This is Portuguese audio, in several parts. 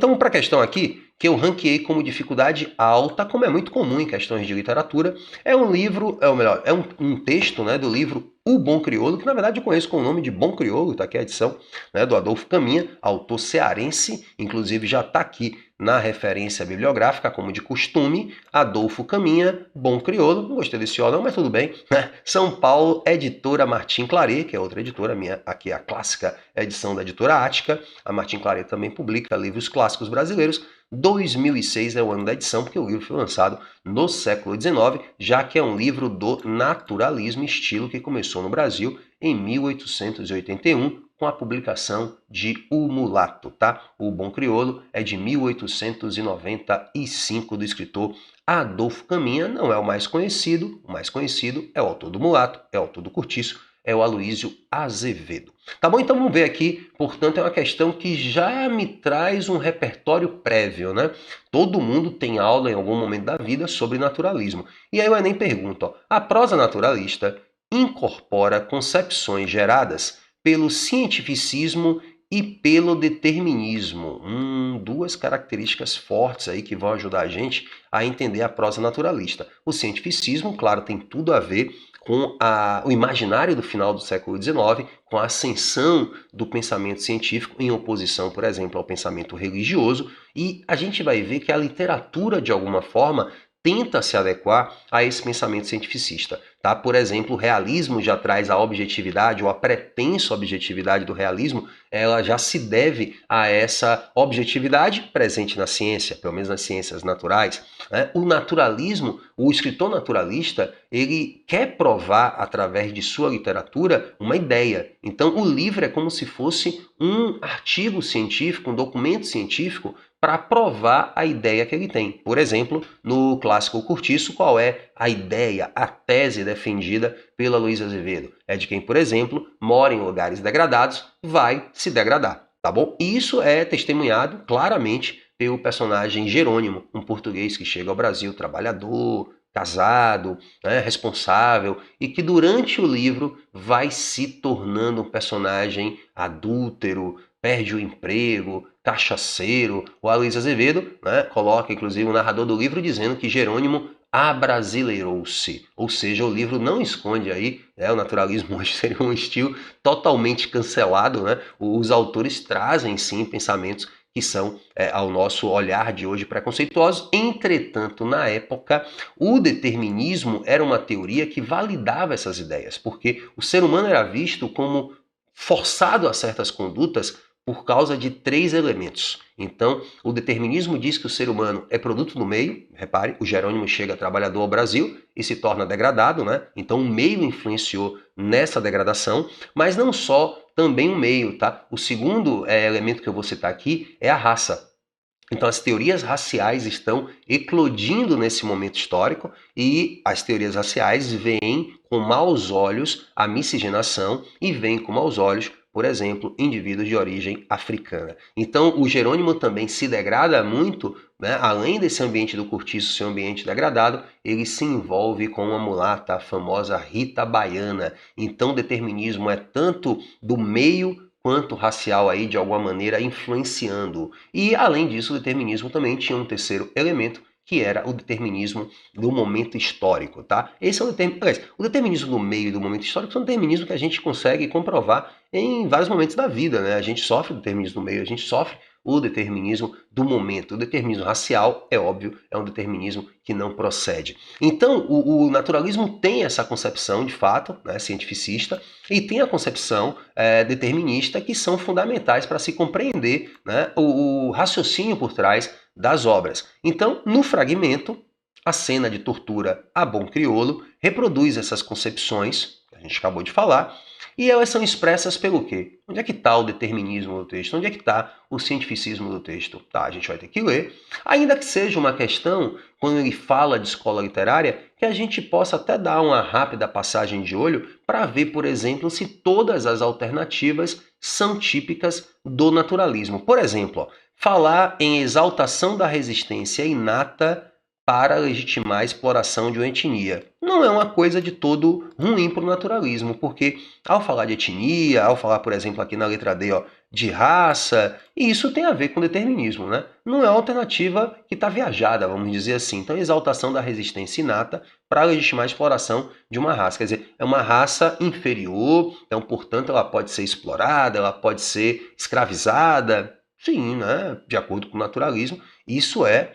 Então, para a questão aqui, que eu ranqueei como dificuldade alta, como é muito comum em questões de literatura, é um livro, ou melhor, é um texto, né, do livro O Bom Crioulo, que na verdade eu conheço com o nome de Bom Crioulo, está aqui a edição, né, do Adolfo Caminha, autor cearense, inclusive já está aqui na referência bibliográfica, como de costume, Adolfo Caminha, Bom Crioulo, não gostei desse ó não, mas tudo bem, né? São Paulo, editora Martim Claret, que é outra editora minha, aqui é a clássica edição da editora Ática, a Martim Claret também publica livros clássicos brasileiros. 2006 é o ano da edição, porque o livro foi lançado no século XIX, já que é um livro do naturalismo, estilo que começou no Brasil em 1881, com a publicação de O Mulato, tá? O Bom Crioulo é de 1895, do escritor Adolfo Caminha, não é o mais conhecido é o autor do Mulato, é o autor do Cortiço, é o Aloísio Azevedo. Tá bom? Então vamos ver aqui, portanto, é uma questão que já me traz um repertório prévio, né? Todo mundo tem aula em algum momento da vida sobre naturalismo. E aí o Enem pergunta, ó, a prosa naturalista incorpora concepções geradas pelo cientificismo e pelo determinismo. Duas características fortes aí que vão ajudar a gente a entender a prosa naturalista. O cientificismo, claro, tem tudo a ver com o imaginário do final do século XIX, com a ascensão do pensamento científico em oposição, por exemplo, ao pensamento religioso, e a gente vai ver que a literatura, de alguma forma, tenta se adequar a esse pensamento cientificista. Tá? Por exemplo, o realismo já traz a objetividade, ou a pretensa objetividade do realismo, ela já se deve a essa objetividade presente na ciência, pelo menos nas ciências naturais. Né? O naturalismo, o escritor naturalista, ele quer provar, através de sua literatura, uma ideia. Então, o livro é como se fosse um artigo científico, um documento científico, para provar a ideia que ele tem. Por exemplo, no clássico Cortiço, qual é a ideia, a tese defendida pela Aloísio Azevedo? É de quem, por exemplo, mora em lugares degradados, vai se degradar, tá bom? E isso é testemunhado claramente pelo personagem Jerônimo, um português que chega ao Brasil, trabalhador, casado, né, responsável, e que durante o livro vai se tornando um personagem adúltero, perde o emprego, cachaceiro. O Aloísio Azevedo, né, coloca inclusive o narrador do livro dizendo que Jerônimo abrasileirou-se, ou seja, o livro não esconde aí, né, o naturalismo hoje seria um estilo totalmente cancelado, né? Os autores trazem sim pensamentos que são, ao nosso olhar de hoje, preconceituosos. Entretanto, na época, o determinismo era uma teoria que validava essas ideias, porque o ser humano era visto como forçado a certas condutas por causa de três elementos. Então, o determinismo diz que o ser humano é produto do meio. Repare, o Jerônimo chega trabalhador ao Brasil e se torna degradado, né? Então, o meio influenciou nessa degradação, mas não só, também o meio, tá? O segundo elemento que eu vou citar aqui é a raça. Então as teorias raciais estão eclodindo nesse momento histórico e as teorias raciais veem com maus olhos a miscigenação e veem com maus olhos, por exemplo, indivíduos de origem africana. Então o Jerônimo também se degrada muito, né? Além desse ambiente do cortiço ser um ambiente degradado, ele se envolve com uma mulata, a famosa Rita Baiana. Então o determinismo é tanto do meio quanto racial aí, de alguma maneira, influenciando. E, além disso, o determinismo também tinha um terceiro elemento, que era o determinismo do momento histórico, tá? Esse é o determinismo do meio e do momento histórico é um determinismo que a gente consegue comprovar em vários momentos da vida, né? A gente sofre o determinismo do meio, a gente sofre o determinismo do momento. O determinismo racial, é óbvio, é um determinismo que não procede. Então, o naturalismo tem essa concepção, de fato, né, cientificista, e tem a concepção determinista, que são fundamentais para se compreender, né, o raciocínio por trás das obras. Então, no fragmento, a cena de tortura a bom crioulo reproduz essas concepções, que a gente acabou de falar, e elas são expressas pelo quê? Onde é que está o determinismo do texto? Onde é que está o cientificismo do texto? Tá, a gente vai ter que ler. Ainda que seja uma questão, quando ele fala de escola literária, que a gente possa até dar uma rápida passagem de olho para ver, por exemplo, se todas as alternativas são típicas do naturalismo. Por exemplo, falar em exaltação da resistência inata para legitimar a exploração de uma etnia. Não é uma coisa de todo ruim para o naturalismo, porque ao falar de etnia, ao falar, por exemplo, aqui na letra D, ó, de raça, e isso tem a ver com determinismo, né? Não é uma alternativa que está viajada, vamos dizer assim. Então, exaltação da resistência inata para legitimar a exploração de uma raça. Quer dizer, é uma raça inferior, então, portanto, ela pode ser explorada, ela pode ser escravizada. Sim, né? De acordo com o naturalismo, isso é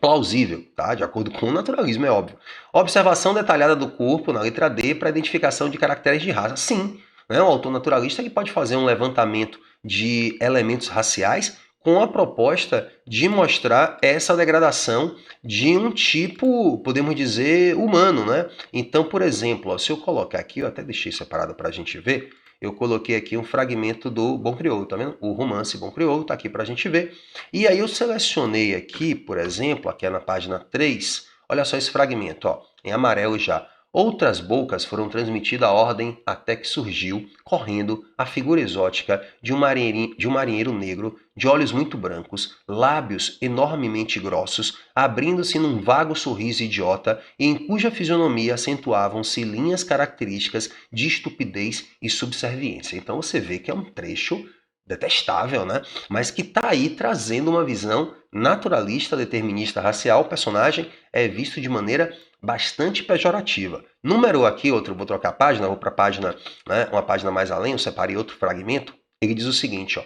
plausível, tá? De acordo com o naturalismo, é óbvio. Observação detalhada do corpo, na letra D, para identificação de caracteres de raça. Sim, né? O autor naturalista ele pode fazer um levantamento de elementos raciais com a proposta de mostrar essa degradação de um tipo, podemos dizer, humano, né? Então, por exemplo, ó, se eu colocar aqui, eu até deixei separado para a gente ver, eu coloquei aqui um fragmento do Bom Crioulo, tá vendo? O romance Bom Crioulo tá aqui para a gente ver. E aí eu selecionei aqui, por exemplo, aqui é na página 3, olha só esse fragmento, ó, em amarelo já. Outras bocas foram transmitidas à ordem até que surgiu, correndo, a figura exótica de um marinheiro negro, de olhos muito brancos, lábios enormemente grossos, abrindo-se num vago sorriso idiota e em cuja fisionomia acentuavam-se linhas características de estupidez e subserviência. Então você vê que é um trecho detestável, né? Mas que está aí trazendo uma visão naturalista, determinista racial. O personagem é visto de maneira bastante pejorativa. Número aqui, outro, vou trocar a página, vou para a página, né, uma página mais além, eu separei outro fragmento. Ele diz o seguinte, ó.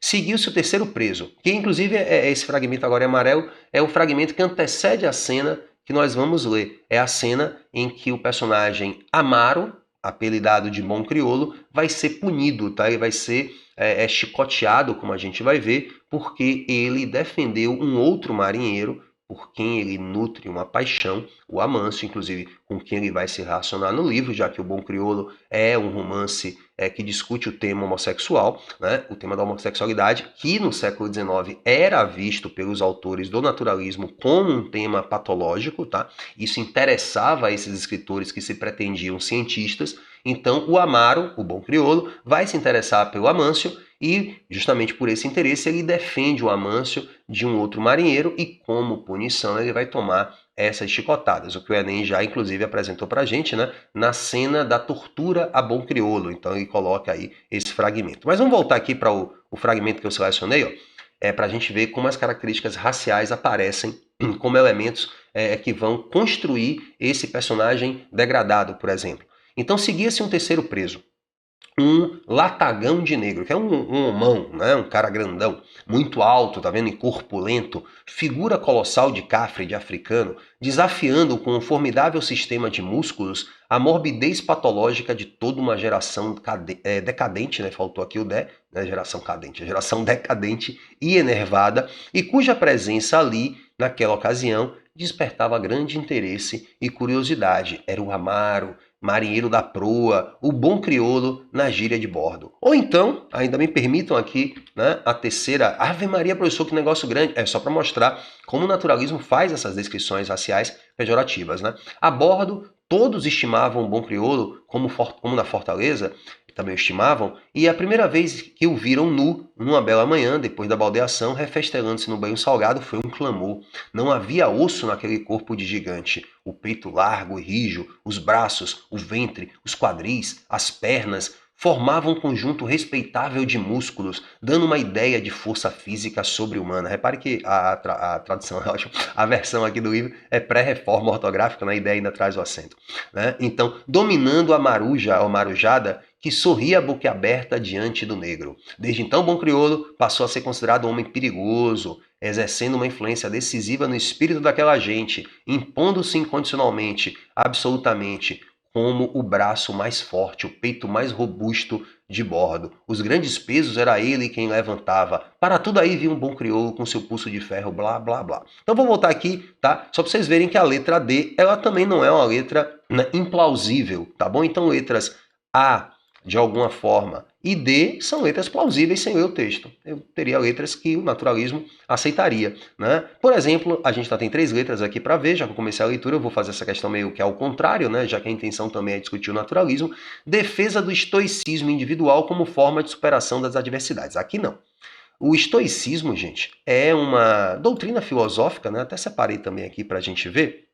Seguiu-se o terceiro preso, que inclusive é esse fragmento agora em amarelo, é o fragmento que antecede a cena que nós vamos ler. É a cena em que o personagem Amaro, apelidado de Bom Crioulo, vai ser punido, tá? Ele vai ser chicoteado, como a gente vai ver, porque ele defendeu um outro marinheiro por quem ele nutre uma paixão, o Amâncio, inclusive com quem ele vai se relacionar no livro, já que o Bom Crioulo é um romance que discute o tema homossexual, né? O tema da homossexualidade, que no século XIX era visto pelos autores do naturalismo como um tema patológico, tá? Isso interessava a esses escritores que se pretendiam cientistas. Então o Amaro, o Bom Crioulo, vai se interessar pelo Amâncio e, justamente por esse interesse, ele defende o Amâncio de um outro marinheiro e, como punição, ele vai tomar essas chicotadas, o que o Enem já, inclusive, apresentou pra gente, né, na cena da tortura a Bom Crioulo. Então ele coloca aí esse fragmento. Mas vamos voltar aqui para o fragmento que eu selecionei, ó, para a gente ver como as características raciais aparecem como elementos que vão construir esse personagem degradado, por exemplo. Então seguia-se um terceiro preso, um latagão de negro, que é um homão, né? Um cara grandão, muito alto, tá vendo? E corpulento, figura colossal de cafre, de africano, desafiando com um formidável sistema de músculos a morbidez patológica de toda uma geração decadente, né? Faltou aqui o né? Geração cadente, a geração decadente e enervada, e cuja presença ali, naquela ocasião, despertava grande interesse e curiosidade. Era o Amaro, marinheiro da proa, o Bom Crioulo na gíria de bordo. Ou então, ainda me permitam aqui, né, a terceira, Ave Maria, professor, que negócio grande, é só para mostrar como o naturalismo faz essas descrições raciais pejorativas, né? A bordo, todos estimavam o Bom Crioulo como na Fortaleza, também o estimavam, e a primeira vez que o viram nu, numa bela manhã, depois da baldeação, refestelando-se no banho salgado, foi um clamor. Não havia osso naquele corpo de gigante. O peito largo e rijo, os braços, o ventre, os quadris, as pernas, formavam um conjunto respeitável de músculos, dando uma ideia de força física sobre-humana. Repare que a tradução, a versão aqui do livro é pré-reforma ortográfica, na ideia ainda traz o acento, né? Então, dominando a maruja, ou marujada, que sorria boquiaberta diante do negro. Desde então, Bom Crioulo passou a ser considerado um homem perigoso, exercendo uma influência decisiva no espírito daquela gente, impondo-se incondicionalmente, absolutamente, como o braço mais forte, o peito mais robusto de bordo. Os grandes pesos era ele quem levantava. Para tudo aí vinha um Bom Crioulo com seu pulso de ferro, blá, blá, blá. Então vou voltar aqui, tá? Só para vocês verem que a letra D, ela também não é uma letra, né, implausível, tá bom? Então letras A, de alguma forma, e D são letras plausíveis sem ler o texto. Eu teria letras que o naturalismo aceitaria, né? Por exemplo, a gente tem 3 letras aqui para ver, já que eu comecei a leitura, eu vou fazer essa questão meio que ao contrário, né? Já que a intenção também é discutir o naturalismo. Defesa do estoicismo individual como forma de superação das adversidades. Aqui não. O estoicismo, gente, é uma doutrina filosófica, né? Até separei também aqui para a gente ver,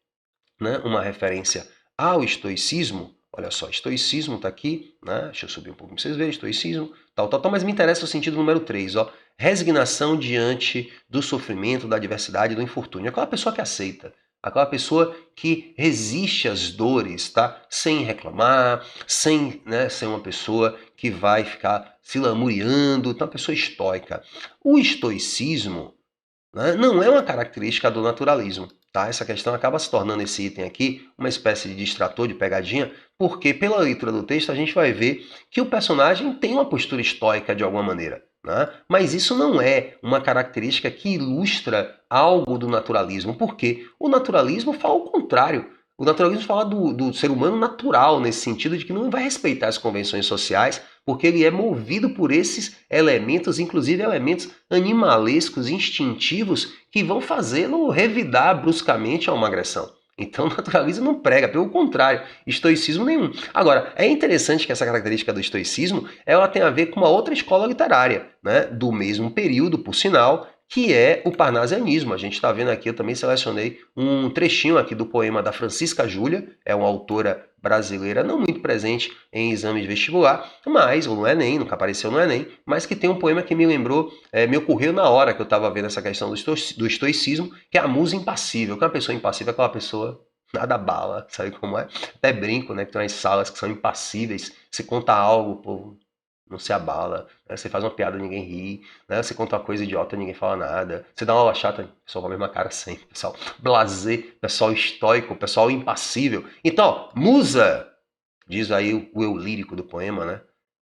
né? Uma referência ao estoicismo. Olha só, estoicismo está aqui, né? Deixa eu subir um pouco para vocês verem, estoicismo, tal, tal, tal, mas me interessa o sentido número 3, ó. Resignação diante do sofrimento, da adversidade, do infortúnio. Aquela pessoa que aceita, aquela pessoa que resiste às dores, tá? Sem reclamar, sem, né, ser uma pessoa que vai ficar se lamuriando, então uma pessoa estoica. O estoicismo, né, não é uma característica do naturalismo. Tá? Essa questão acaba se tornando esse item aqui uma espécie de distrator, de pegadinha, porque pela leitura do texto a gente vai ver que o personagem tem uma postura estoica de alguma maneira. Né? Mas isso não é uma característica que ilustra algo do naturalismo, porque o naturalismo fala o contrário. O naturalismo fala do ser humano natural, nesse sentido de que não vai respeitar as convenções sociais, porque ele é movido por esses elementos, inclusive elementos animalescos, instintivos, que vão fazê-lo revidar bruscamente a uma agressão. Então o naturalismo não prega, pelo contrário, estoicismo nenhum. Agora, é interessante que essa característica do estoicismo, ela tem a ver com uma outra escola literária, né, do mesmo período, por sinal, que é o parnasianismo. A gente está vendo aqui, eu também selecionei um trechinho aqui do poema da Francisca Júlia, é uma autora brasileira não muito presente em exame de vestibular, mas, ou no Enem, nunca apareceu no Enem, mas que tem um poema que me lembrou, me ocorreu na hora que eu estava vendo essa questão do estoicismo, que é a musa impassível. Que é uma pessoa impassível é aquela pessoa nada bala, sabe como é? Até brinco, né, que tem umas salas que são impassíveis, você conta algo, pô, não se abala, né? Você faz uma piada, ninguém ri, né? Você conta uma coisa idiota, ninguém fala nada, você dá uma aula chata, o pessoal com a mesma cara sempre, pessoal blasé, pessoal estoico, pessoal impassível. Então, ó, musa, diz aí o eu lírico do poema, né?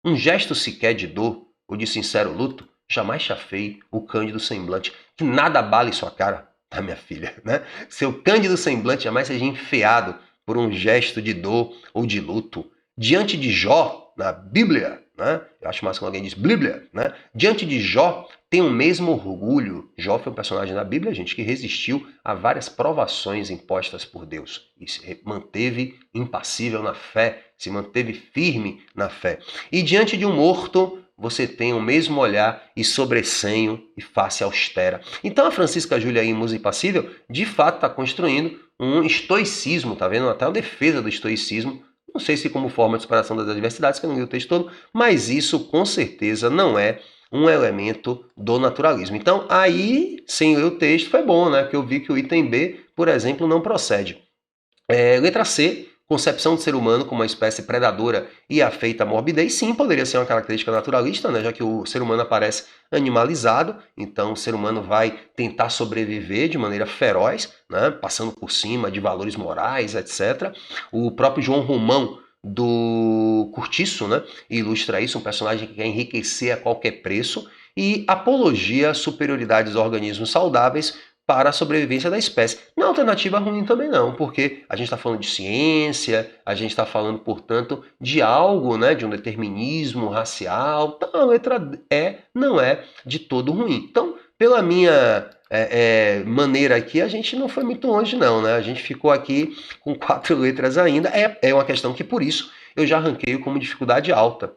Um gesto sequer de dor ou de sincero luto, jamais chafei o cândido semblante, que nada abale sua cara, tá, minha filha, né? Seu cândido semblante jamais seja enfeado por um gesto de dor ou de luto. Diante de Jó, na Bíblia, né? Eu acho mais quando alguém diz Bíblia, né? Diante de Jó, tem o mesmo orgulho. Jó foi um personagem da Bíblia, gente, que resistiu a várias provações impostas por Deus e se manteve impassível na fé, se manteve firme na fé. E diante de um morto, você tem o mesmo olhar e sobressenho e face austera. Então a Francisca Júlia aí em Musa Impassível, de fato está construindo um estoicismo, tá vendo? Até uma defesa do estoicismo. Não sei se como forma de superação das adversidades, que eu não li o texto todo, mas isso com certeza não é um elemento do naturalismo. Então, aí, sem ler o texto, foi bom, né? Porque eu vi que o item B, por exemplo, não procede. Letra C, concepção do ser humano como uma espécie predadora e afeita à morbidez, sim, poderia ser uma característica naturalista, né? Já que o ser humano aparece animalizado, então o ser humano vai tentar sobreviver de maneira feroz, né? Passando por cima de valores morais, etc. O próprio João Romão, do Curtiço, né, ilustra isso, um personagem que quer enriquecer a qualquer preço, e apologia à superioridade dos organismos saudáveis para a sobrevivência da espécie. Não é alternativa ruim também não, porque a gente está falando de ciência, a gente está falando, portanto, de algo, né, de um determinismo racial. Então a letra E não é de todo ruim. Então, pela minha maneira aqui, a gente não foi muito longe não, né? A gente ficou aqui com 4 letras ainda. É uma questão que, por isso, eu já ranqueio como dificuldade alta.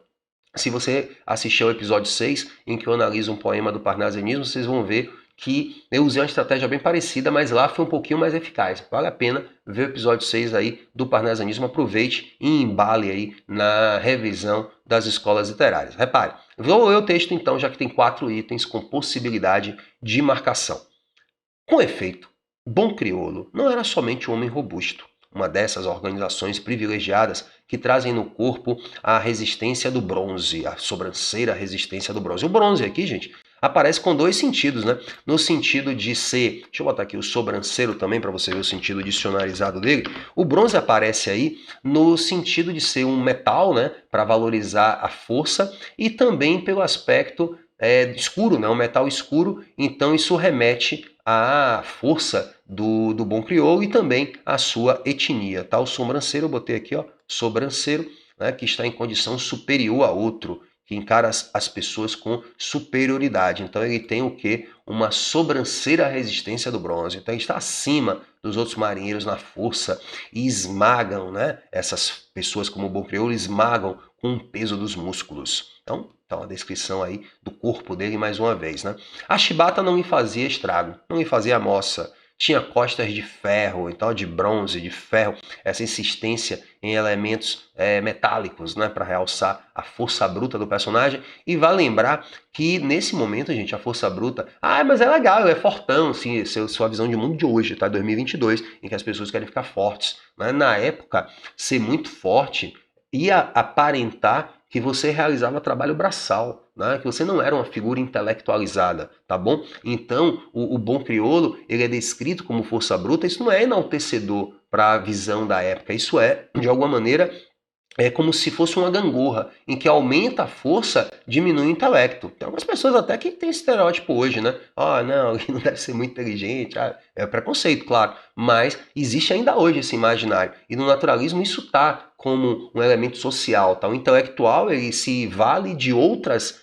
Se você assistir ao episódio 6, em que eu analiso um poema do parnasianismo, vocês vão ver que eu usei uma estratégia bem parecida, mas lá foi um pouquinho mais eficaz. Vale a pena ver o episódio 6 aí do parnasianismo, aproveite e embale aí na revisão das escolas literárias. Repare, vou ler o texto então, já que tem 4 itens com possibilidade de marcação. Com efeito, Bom Crioulo não era somente um homem robusto, uma dessas organizações privilegiadas que trazem no corpo a resistência do bronze, a sobranceira resistência do bronze. O bronze aqui, gente, aparece com 2 sentidos, né? No sentido de ser, deixa eu botar aqui o sobranceiro também para você ver o sentido dicionarizado dele. O bronze aparece aí no sentido de ser um metal, né? Para valorizar a força e também pelo aspecto escuro, né? Um metal escuro, então isso remete à força do bom crioulo e também à sua etnia, tá? O sobranceiro, eu botei aqui, ó, sobranceiro, né, que está em condição superior a outro, que encara as pessoas com superioridade. Então ele tem o quê? Uma sobranceira à resistência do bronze. Então ele está acima dos outros marinheiros na força e esmagam, né? Essas pessoas como o bom crioulo esmagam com o peso dos músculos. Então, tá uma descrição aí do corpo dele mais uma vez, né? A chibata não me fazia estrago, não me fazia moça. Tinha costas de ferro, então de bronze, de ferro, essa insistência em elementos metálicos, né, para realçar a força bruta do personagem. E vale lembrar que nesse momento, gente, a força bruta, mas é legal, é fortão, assim, sua visão de mundo de hoje, tá? 2022, em que as pessoas querem ficar fortes, né? Na época, ser muito forte ia aparentar que você realizava trabalho braçal, né? Que você não era uma figura intelectualizada, tá bom? Então, o bom crioulo, ele é descrito como força bruta, isso não é enaltecedor para a visão da época, isso é, de alguma maneira, como se fosse uma gangorra, em que aumenta a força, diminui o intelecto. Tem algumas pessoas até que têm esse estereótipo hoje, né? Não, ele não deve ser muito inteligente. É preconceito, claro. Mas existe ainda hoje esse imaginário. E no naturalismo isso está como um elemento social. Tá? O intelectual ele se vale de outros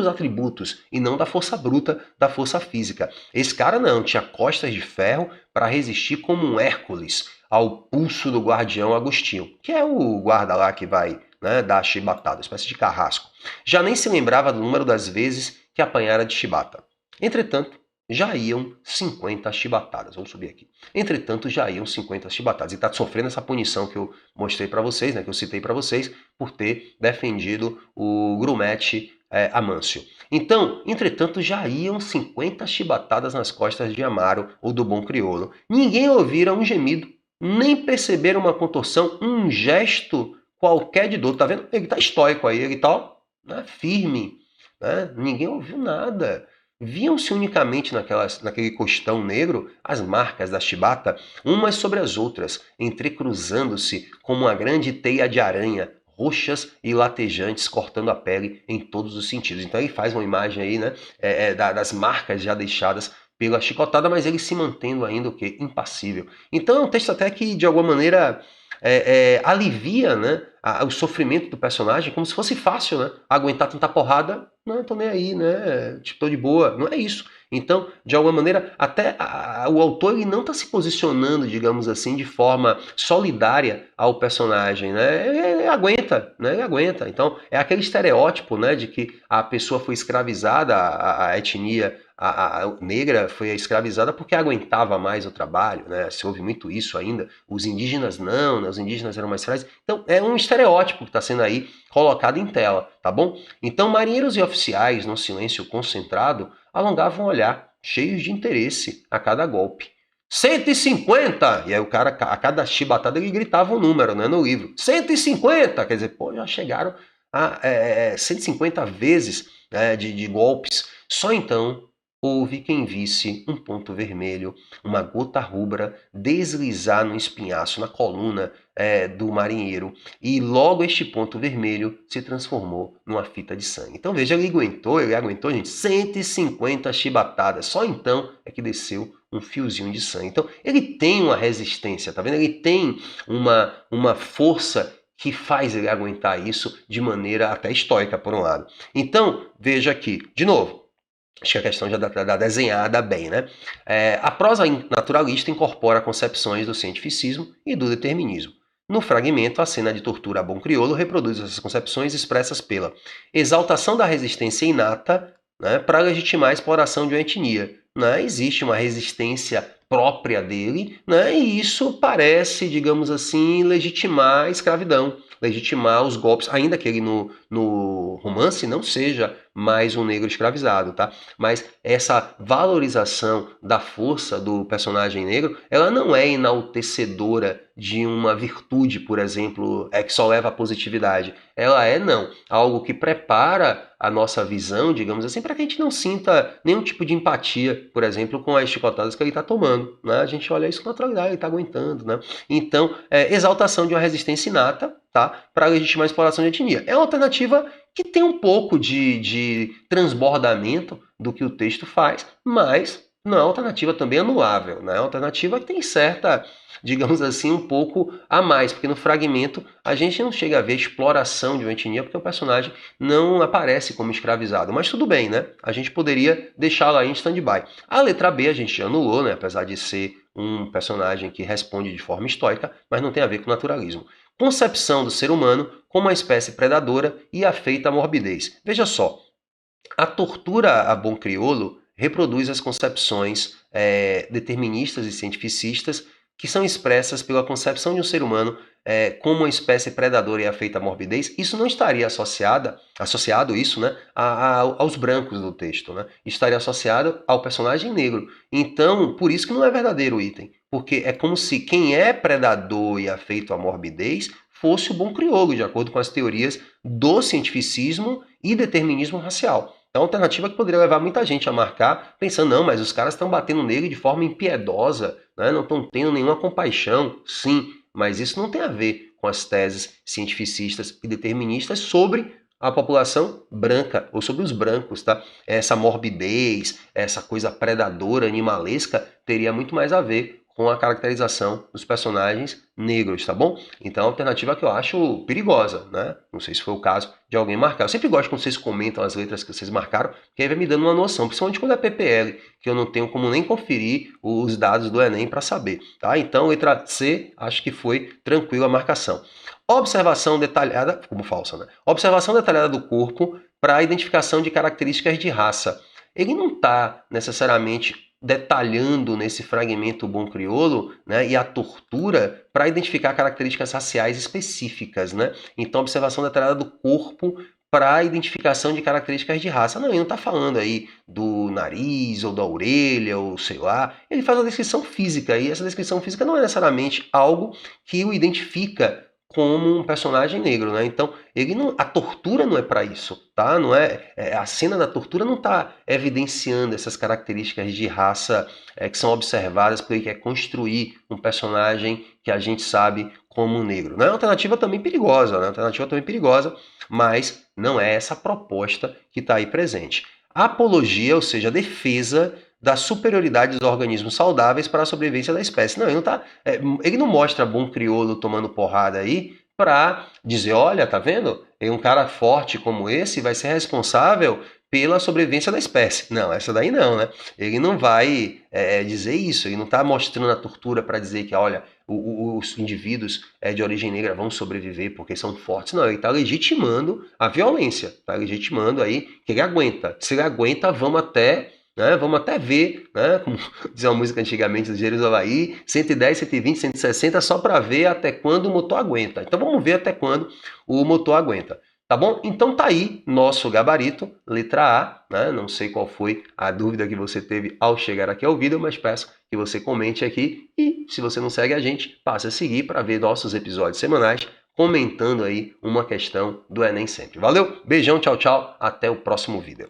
atributos e não da força bruta, da força física. Esse cara não, tinha costas de ferro para resistir como um Hércules ao pulso do guardião Agostinho, que é o guarda lá que vai, né, dar a chibatada, espécie de carrasco. Já nem se lembrava do número das vezes que apanhara de chibata. Entretanto, já iam 50 chibatadas. Vamos subir aqui. Entretanto, já iam 50 chibatadas. E está sofrendo essa punição que eu mostrei para vocês, né, que eu citei para vocês, por ter defendido o grumete Amâncio. Então, entretanto, já iam 50 chibatadas nas costas de Amaro ou do bom crioulo. Ninguém ouvira um gemido, nem perceberam uma contorção, um gesto qualquer de dor. Tá vendo? Ele tá estoico aí, ele tá, né, firme. Né? Ninguém ouviu nada. Viam-se unicamente naquele costão negro as marcas da chibata, umas sobre as outras, entrecruzando-se como uma grande teia de aranha, roxas e latejantes, cortando a pele em todos os sentidos. Então ele faz uma imagem aí, né, das marcas já deixadas pela chicotada, mas ele se mantendo ainda o quê? Impassível. Então é um texto até que, de alguma maneira, alivia, né, o sofrimento do personagem, como se fosse fácil, né? Aguentar tanta porrada, não, tô nem aí, né? Tipo, tô de boa. Não é isso. Então, de alguma maneira, até o autor ele não está se posicionando, digamos assim, de forma solidária ao personagem, né? Ele aguenta, né? Ele aguenta. Então, é aquele estereótipo, né, de que a pessoa foi escravizada, a etnia a negra foi escravizada porque aguentava mais o trabalho, né? Se ouve muito isso ainda. Os indígenas não, né? Os indígenas eram mais frágeis. Então, é um estereótipo que está sendo aí colocado em tela, tá bom? Então, marinheiros e oficiais, num silêncio concentrado, alongavam o olhar, cheios de interesse a cada golpe. 150! E aí o cara, a cada chibatada, ele gritava um número, né, no livro. 150! Quer dizer, pô, já chegaram a 150 vezes de golpes. Só então houve quem visse um ponto vermelho, uma gota rubra, deslizar no espinhaço, na coluna do marinheiro. E logo este ponto vermelho se transformou numa fita de sangue. Então veja, ele aguentou, gente, 150 chibatadas. Só então é que desceu um fiozinho de sangue. Então ele tem uma resistência, tá vendo? Ele tem uma força que faz ele aguentar isso de maneira até estoica, por um lado. Então, veja aqui, de novo, acho que a questão já está desenhada bem, né? A prosa naturalista incorpora concepções do cientificismo e do determinismo. No fragmento, a cena de tortura a bom crioulo reproduz essas concepções expressas pela exaltação da resistência inata, né, para legitimar a exploração de uma etnia. Né? Existe uma resistência própria dele, né? E isso parece, digamos assim, legitimar a escravidão, legitimar os golpes, ainda que ele no romance não seja mais um negro escravizado, tá? Mas essa valorização da força do personagem negro, ela não é enaltecedora de uma virtude, por exemplo, que só leva à positividade. Ela não, algo que prepara a nossa visão, digamos assim, para que a gente não sinta nenhum tipo de empatia, por exemplo, com as chicotadas que ele está tomando, né? A gente olha isso com naturalidade, ele está aguentando, né? Então, exaltação de uma resistência inata, tá? Para legitimar a exploração de etnia. É uma alternativa que tem um pouco de transbordamento do que o texto faz, mas não é uma alternativa também anulável, né? É uma alternativa que tem certa, digamos assim, um pouco a mais, porque no fragmento a gente não chega a ver exploração de uma etnia, porque o personagem não aparece como escravizado, mas tudo bem, né? A gente poderia deixá-lo aí em stand-by. A letra B a gente já anulou, né? Apesar de ser um personagem que responde de forma estoica, mas não tem a ver com naturalismo. Concepção do ser humano como uma espécie predadora e afeita à morbidez. Veja só, a tortura a bom crioulo reproduz as concepções deterministas e cientificistas que são expressas pela concepção de um ser humano como uma espécie predadora e afeita à morbidez. Isso não estaria associado isso, né, aos brancos do texto, né? Estaria associado ao personagem negro. Então, por isso que não é verdadeiro o item, porque é como se quem é predador e afeito à morbidez fosse o bom crioulo, de acordo com as teorias do cientificismo e determinismo racial. É uma alternativa que poderia levar muita gente a marcar, pensando, não, mas os caras estão batendo nele de forma impiedosa, né? Não estão tendo nenhuma compaixão. Sim, mas isso não tem a ver com as teses cientificistas e deterministas sobre a população branca, ou sobre os brancos, tá? Essa morbidez, essa coisa predadora, animalesca, teria muito mais a ver com a caracterização dos personagens negros, tá bom? Então é uma alternativa que eu acho perigosa, né? Não sei se foi o caso de alguém marcar. Eu sempre gosto quando vocês comentam as letras que vocês marcaram, porque aí vai me dando uma noção, principalmente quando é PPL, que eu não tenho como nem conferir os dados do Enem para saber, tá? Então, letra C, acho que foi tranquila a marcação. Observação detalhada, como falsa, né? Observação detalhada do corpo para a identificação de características de raça. Ele não está necessariamente detalhando nesse fragmento bom crioulo, né, e a tortura para identificar características raciais específicas, né? Então, observação detalhada do corpo para a identificação de características de raça. Não, ele não está falando aí do nariz ou da orelha ou sei lá. Ele faz uma descrição física e essa descrição física não é necessariamente algo que o identifica como um personagem negro, né? Então, a tortura não é para isso, tá? Não a cena da tortura não está evidenciando essas características de raça que são observadas porque ele quer construir um personagem que a gente sabe como negro. Não é uma alternativa também perigosa, né? Uma alternativa também perigosa, mas não é essa proposta que está aí presente. A apologia, ou seja, a defesa da superioridade dos organismos saudáveis para a sobrevivência da espécie. Não, ele não mostra bom crioulo tomando porrada aí para dizer, olha, tá vendo? Um cara forte como esse vai ser responsável pela sobrevivência da espécie. Não, essa daí não, né? Ele não vai dizer isso, ele não está mostrando a tortura para dizer que, olha, os indivíduos de origem negra vão sobreviver porque são fortes. Não, ele está legitimando a violência, está legitimando aí que ele aguenta. Se ele aguenta, vamos até ver, né, como dizia uma música antigamente dos Engenheiros do Havaí, 110, 120, 160, só para ver até quando o motor aguenta. Então vamos ver até quando o motor aguenta. Tá bom? Então tá aí nosso gabarito, letra A, né? Não sei qual foi a dúvida que você teve ao chegar aqui ao vídeo, mas peço que você comente aqui e se você não segue a gente, passe a seguir para ver nossos episódios semanais comentando aí uma questão do Enem sempre. Valeu, beijão, tchau, tchau, até o próximo vídeo.